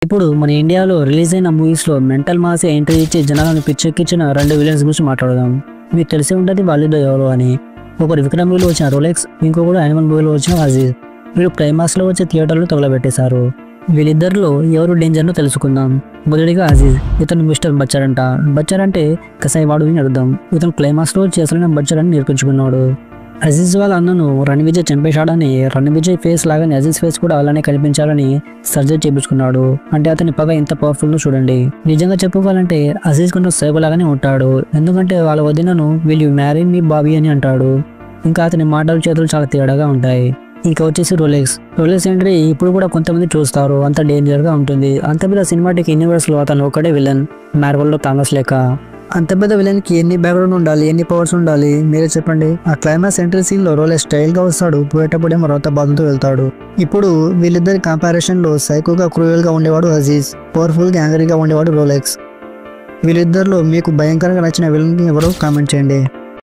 ఇప్పుడు మన ఇండియాలో రిలీజ్ అయిన మూవీస్లో మెంటల్ మాస్ ఎంట్రీ ఇచ్చి జనాలను పిచ్చెక్కించిన 2 విలన్స్ గురించి మాట్లాడదాం. మీకు తెలిసి ఉంటుంది వాళ్ళిద్దరు ఎవరు అని. ఒకరు విక్రమ్ మూవీలో వచ్చిన రోలెక్స్, ఇంకొకరు యానిమల్ మూవీలో వచ్చిన అజీజ్. వీళ్ళు క్లైమాక్స్లో వచ్చే థియేటర్లు తగలబెట్టేశారు. వీళ్ళిద్దరిలో ఎవరు డేంజర్నో తెలుసుకుందాం. మొదటిగా అజీజ్. ఇతను మిస్టర్ బచ్చర్ అంట. బచ్చర్ అంటే కసాయివాడు అని అర్థం. ఇతను క్లైమాక్స్లో చేసిన బచ్చర్ అని నేర్పించుకున్నాడు. అజీజ్ వాళ్ళ అన్నను రణవిజయ్ చంపేశాడని, రణవిజయ్ ఫేస్ లాగానే అజీజ్ ఫేస్ కూడా అలానే కనిపించాలని సర్జరీ చేయించుకున్నాడు. అంటే అతని పగ ఎంత పవర్ఫుల్ చూడండి. నిజంగా చెప్పుకోవాలంటే అజీజ్ కొంచెం సైకో లాగానే ఉంటాడు. ఎందుకంటే వాళ్ళ వదినను వీళ్ళు మ్యారీ మీ బాబీ అని అంటాడు. ఇంకా అతని మాటలు చేతులు చాలా తేడాగా ఉంటాయి. ఇంకా వచ్చేసి రోలెక్స్ ఎంట్రీ ఇప్పుడు కూడా కొంతమంది చూస్తారు. అంత డేంజర్గా ఉంటుంది. అంత పెద్ద సినిమాటిక్ యూనివర్స్లో అతను ఒకటే విలన్, మార్వెల్లో థామస్ లేక. అంత పెద్ద విలన్కి ఎన్ని బ్యాక్గ్రౌండ్ ఉండాలి, ఎన్ని పవర్స్ ఉండాలి మీరే చెప్పండి. ఆ క్లైమాక్స్ ఎంట్రీ సీన్లో రోలెక్స్ స్టైల్గా వస్తాడు, పోయేటప్పుడేమో రౌత బాధతో వెళ్తాడు. ఇప్పుడు వీళ్ళిద్దరి కంపారిజన్లో సైకోగా క్రూయల్గా ఉండేవాడు అజీజ్, పవర్ఫుల్గా యాంగ్రీగా ఉండేవాడు రోలెక్స్. వీళ్ళిద్దరిలో మీకు భయంకరంగా నచ్చిన విలన్ ఎవరో కామెంట్ చేయండి.